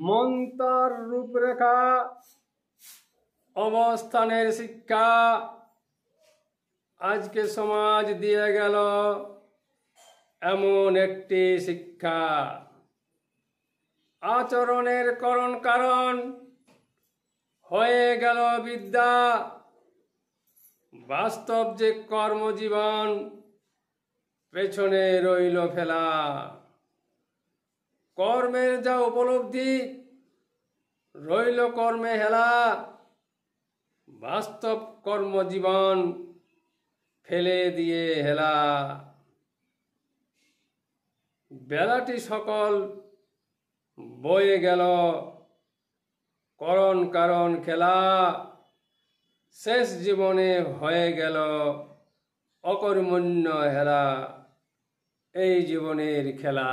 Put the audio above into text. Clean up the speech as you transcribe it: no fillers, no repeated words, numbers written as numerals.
মন তার রূপরেখা, অবস্থানের শিক্ষা আজকে সমাজ দিয়ে গেল এমন একটি শিক্ষা। আচরণের কারণ হয়ে গেল বিদ্যা, বাস্তব যে কর্মজীবন পেছনে রইল ফেলা। কর্মের যা উপলব্ধি রইল কর্মে হেলা, বাস্তব কর্মজীবন ফেলে দিয়ে হেলা। বেলাটি সকল বয়ে গেল কারণ খেলা, শেষ জীবনে হয়ে গেল অকর্মণ্য হেলা এই জীবনের খেলা।